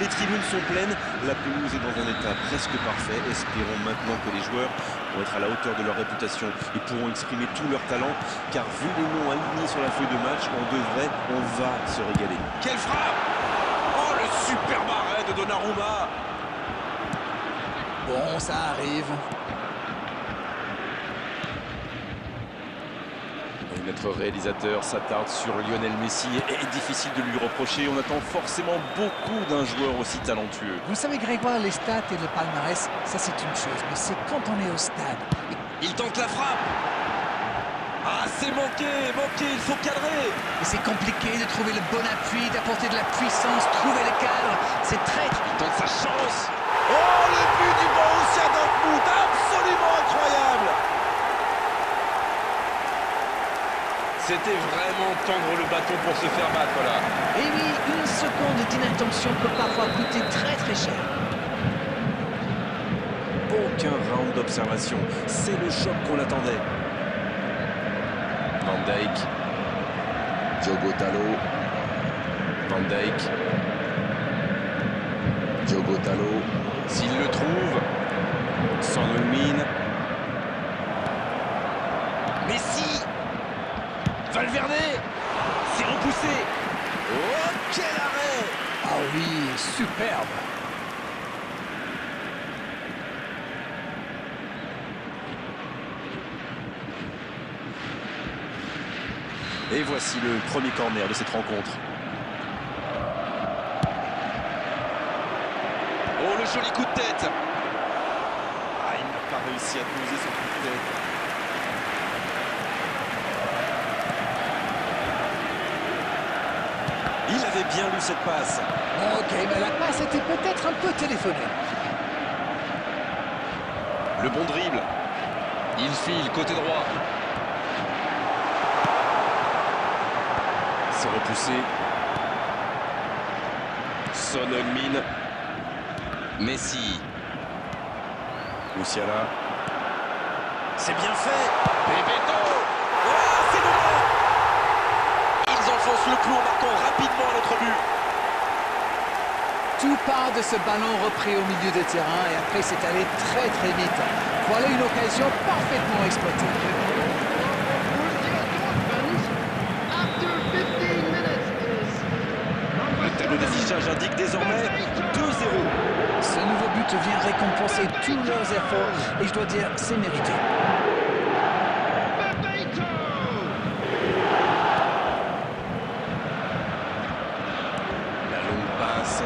Les tribunes sont pleines, la pelouse est dans un état presque parfait. Espérons maintenant que les joueurs vont être à la hauteur de leur réputation et pourront exprimer tout leur talent, car vu les noms alignés sur la feuille de match, on va se régaler. Quelle frappe! Oh, le superbe arrêt de Donnarumma! Bon, ça arrive. Et notre réalisateur s'attarde sur Lionel Messi et difficile de lui reprocher. On attend forcément beaucoup d'un joueur aussi talentueux. Vous savez, Grégoire, les stats et le palmarès, ça c'est une chose, mais c'est quand on est au stade. Il tente la frappe. Ah, c'est manqué, il faut cadrer. Et c'est compliqué de trouver le bon appui, d'apporter de la puissance, trouver le cadre. C'est très... Il tente sa chance. Oh, le but du Borussia Dortmund, absolument incroyable. C'était vraiment tendre le bâton pour se faire battre, là. Et oui, une seconde d'inattention peut parfois coûter très très cher. Aucun round d'observation. C'est le choc qu'on attendait. Van Dijk. Diogo Dalot. Van Dijk. Diogo Dalot. S'il le trouve. Son Heung-min. Messi. Valverde. C'est repoussé. Oh, quel arrêt! Ah oui, superbe. Et voici le premier corner de cette rencontre. Oh, le joli coup de tête. Ah, il n'a pas réussi à poser son coup de tête. Il avait bien lu cette passe. Ok, mais la passe était peut-être un peu téléphonée. Le bon dribble. Il file côté droit. C'est repoussé. Son Heung-min. Messi. Musiala. C'est bien fait. Bebeto. Oh, c'est devant. Ils enfoncent le clou en marquant rapidement à notre but. Tout part de ce ballon repris au milieu de terrain et après c'est allé très très vite. Voilà une occasion parfaitement exploitée. Le tableau d'affichage indique désormais 2-0. Ce nouveau but vient récompenser tous leurs efforts et je dois dire, c'est mérité. La longue passe.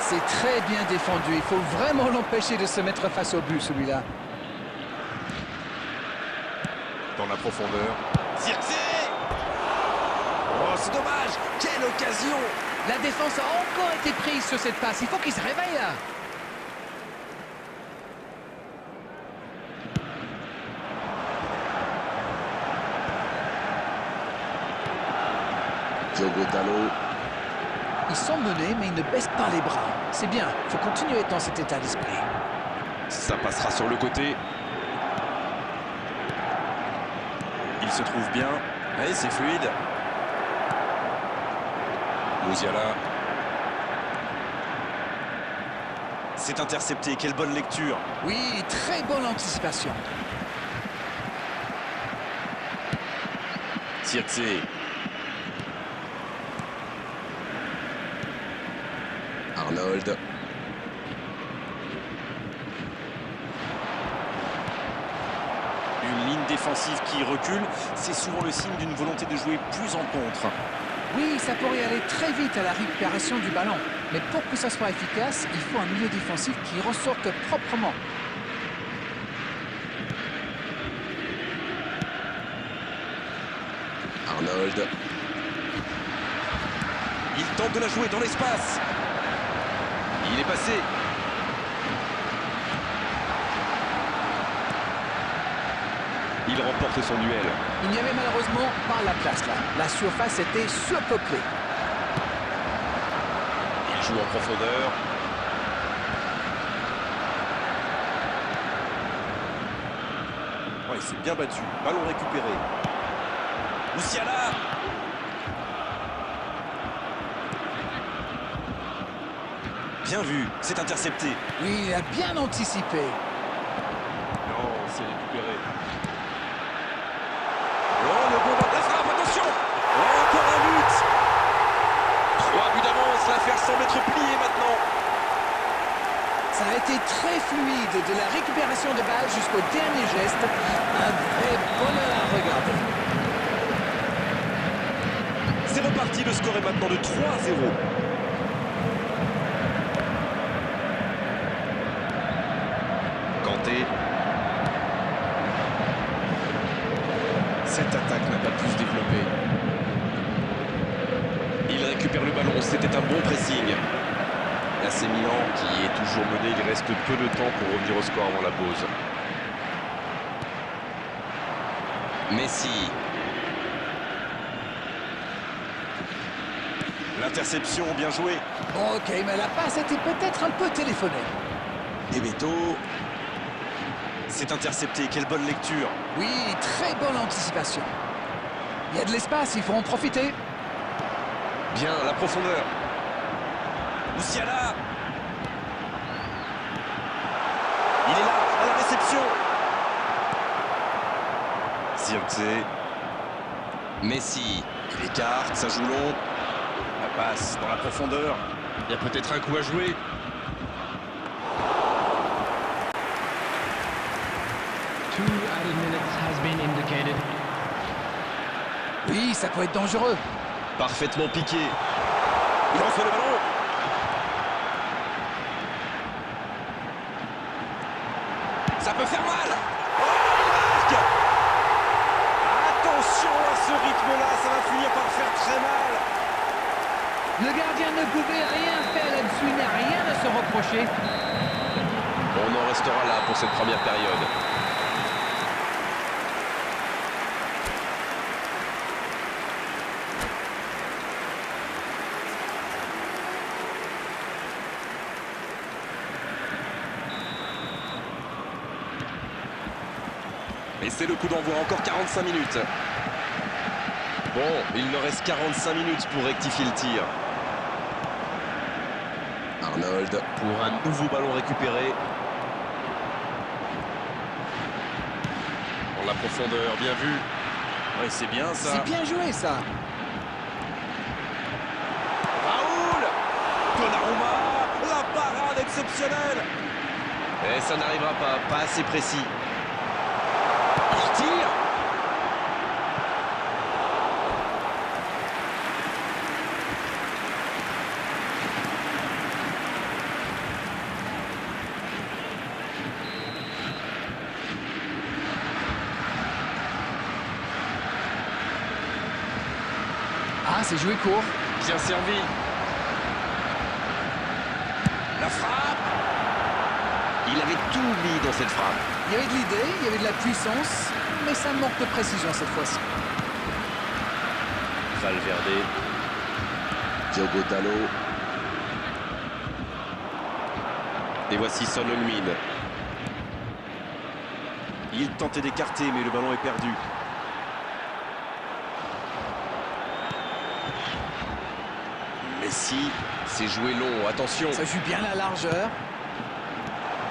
C'est très bien défendu. Il faut vraiment l'empêcher de se mettre face au but, celui-là. Dans la profondeur. Zirkzee. Oh, c'est dommage. Quelle occasion. La défense a encore été prise sur cette passe. Il faut qu'il se réveille là. Diogo Dalot. Ils sont menés, mais ils ne baissent pas les bras. C'est bien. Il faut continuer dans cet état d'esprit. Ça passera sur le côté. Il se trouve bien. Allez, c'est fluide. Musiala. C'est intercepté. Quelle bonne lecture. Oui, très bonne anticipation. Zirkzee. Arnold. Une ligne défensive qui recule, c'est souvent le signe d'une volonté de jouer plus en contre. Oui, ça pourrait aller très vite à la récupération du ballon. Mais pour que ça soit efficace, il faut un milieu défensif qui ressorte proprement. Arnold. Il tente de la jouer dans l'espace. Il est passé. Il remporte son duel. Il n'y avait malheureusement pas la place là. La surface était surpeuplée. Il joue en profondeur. Ouais, il s'est bien battu. Ballon récupéré. Musiala. Bien vu, c'est intercepté. Oui, il a bien anticipé. Non, c'est récupéré. Oh, le bon la frappe, attention. Oh, encore un but. 3 buts d'avance, l'affaire semble être pliée maintenant. Ça a été très fluide, de la récupération de balle jusqu'au dernier geste. Un vrai bonheur à regarder. C'est reparti, le score est maintenant de 3-0. Kanté. Cette attaque n'a pas pu se développer. Il récupère le ballon, c'était un bon pressing. l'AC Milan qui est toujours mené, il reste peu de temps pour revenir au score avant la pause. Messi. L'interception, bien joué. Ok, mais la passe était peut-être un peu téléphonée. Et Beto. C'est intercepté, quelle bonne lecture. Oui, très bonne anticipation. Il y a de l'espace, il faut en profiter. Bien, la profondeur. Moussiala. Il est là, à la réception. Zirkzee. Messi. Il écarte, ça joue long. La passe dans la profondeur. Il y a peut-être un coup à jouer. Oui, ça peut être dangereux. Parfaitement piqué. Il reçoit le ballon. Ça peut faire mal. Oh, il marque. Attention à ce rythme-là, ça va finir par faire très mal. Le gardien ne pouvait rien faire là-dessus, il n'a rien à se reprocher. On en restera là pour cette première période. Et c'est le coup d'envoi, encore 45 minutes. Bon, il leur reste 45 minutes pour rectifier le tir. Arnold pour un nouveau ballon récupéré. Dans la profondeur, bien vu. Ouais, c'est bien ça. C'est bien joué ça. Raoul Donnarumma, la parade exceptionnelle. Et ça n'arrivera pas assez précis. Il tire. Ah, c'est joué court. Bien servi. La frappe. Il avait tout mis dans cette frappe. Il y avait de l'idée, il y avait de la puissance, mais ça manque de précision cette fois-ci. Valverde. Diogo Dalot. Et voici Son Heung-min. Il tentait d'écarter, mais le ballon est perdu. Messi, c'est joué long, attention. Ça joue bien la largeur.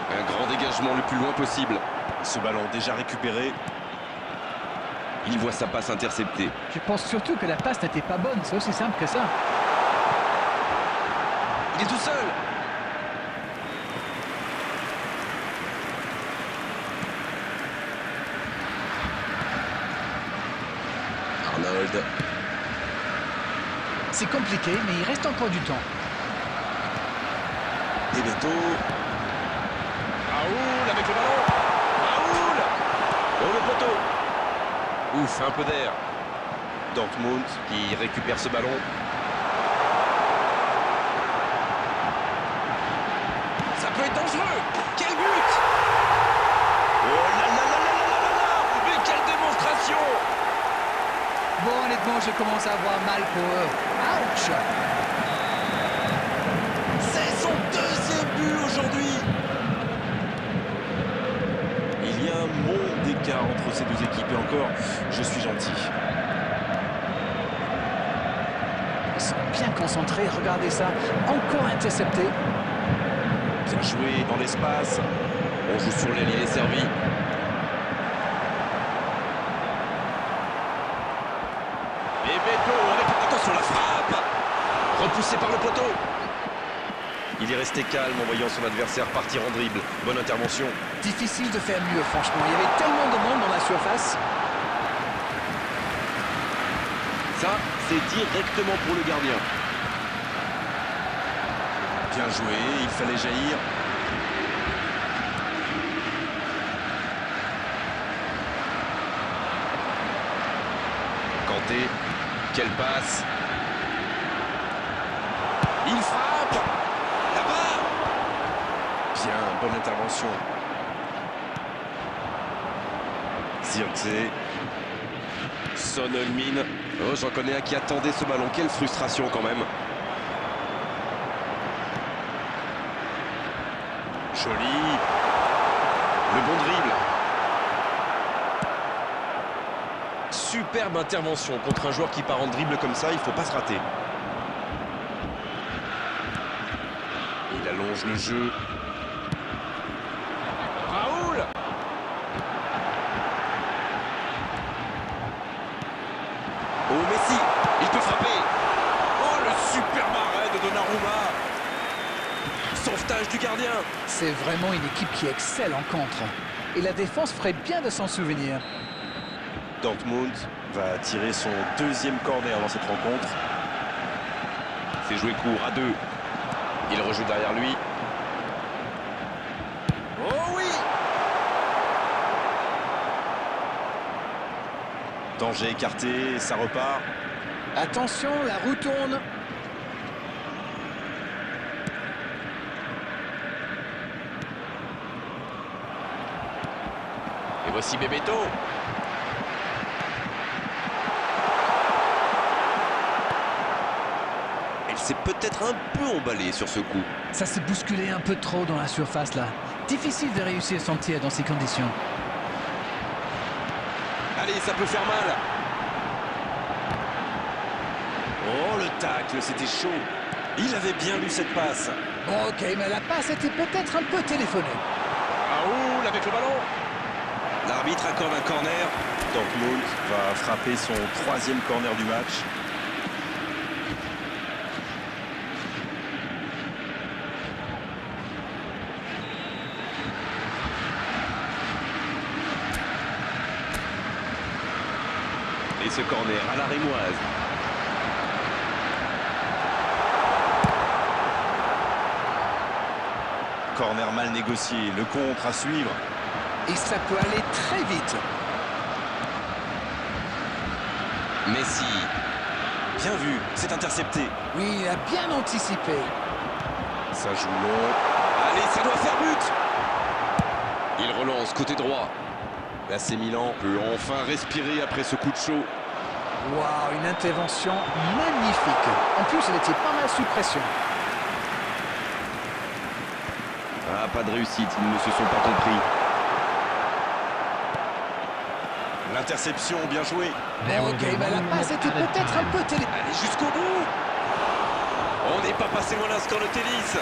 Un grand dégagement le plus loin possible. Ce ballon déjà récupéré. Il voit sa passe interceptée. Je pense surtout que la passe n'était pas bonne, c'est aussi simple que ça. Il est tout seul. Arnold. C'est compliqué, mais il reste encore du temps. Et Beto. Raoul avec le ballon. Raoul. Oh, le poteau. Ouf, un peu d'air. Dortmund qui récupère ce ballon. Ça peut être dangereux. Quel but. Oh là là là là là là là. Mais quelle démonstration. Bon, honnêtement, je commence à avoir mal pour eux. Ouch! C'est son deuxième but aujourd'hui. Il y a un monde d'écart entre ces deux équipes et encore, je suis gentil. Ils sont bien concentrés, regardez ça. Encore intercepté. Bien joué dans l'espace. On joue sur l'aile, il est servi. Et Beto, attention la frappe. Repoussé par le poteau. Il est resté calme en voyant son adversaire partir en dribble. Bonne intervention. Difficile de faire mieux, franchement. Il y avait tellement de monde dans la surface. Ça, c'est directement pour le gardien. Bien joué, il fallait jaillir. Kanté, quelle passe. Il frappe. Là-bas. Bien, bonne intervention. Zirkzee. Son Heung-min. Oh, j'en connais un qui attendait ce ballon. Quelle frustration quand même. Joli. Le bon dribble. Superbe intervention contre un joueur qui part en dribble comme ça. Il ne faut pas se rater. Il allonge le jeu. Raoul. Oh, Messi, il peut frapper. Oh, le superbe arrêt de Donnarumma. Sauvetage du gardien. C'est vraiment une équipe qui excelle en contre. Et la défense ferait bien de s'en souvenir. Dortmund va tirer son deuxième corner dans cette rencontre. C'est joué court à 2. Il rejoue derrière lui. Oh oui! Danger écarté, ça repart. Attention, la roue tourne. Et voici Bebeto. Elle s'est peut-être un peu emballée sur ce coup. Ça s'est bousculé un peu trop dans la surface là. Difficile de réussir son tir dans ces conditions. Allez, ça peut faire mal. Oh, le tacle, c'était chaud. Il avait bien lu cette passe. Ok, mais la passe était peut-être un peu téléphonée. Raoul avec le ballon. L'arbitre accorde un corner. Dortmund va frapper son 3e corner du match. Et ce corner à la rémoise. Corner mal négocié, le contre à suivre. Et ça peut aller très vite. Messi. Bien vu, c'est intercepté. Oui, il a bien anticipé. Ça joue long. Allez, ça doit faire but. Il relance côté droit. L'AC Milan peut enfin respirer après ce coup de chaud. Waouh, une intervention magnifique. En plus, elle était pas mal sous pression. Ah, pas de réussite, ils ne se sont pas compris. L'interception, bien joué. Ok, mais la passe était peut-être un peu télé... Allez, jusqu'au bout. On n'est pas passé loin d'un score de tennis.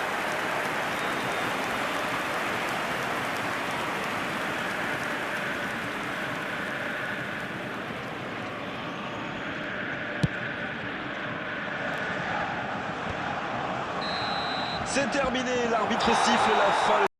C'est terminé, l'arbitre siffle la fin.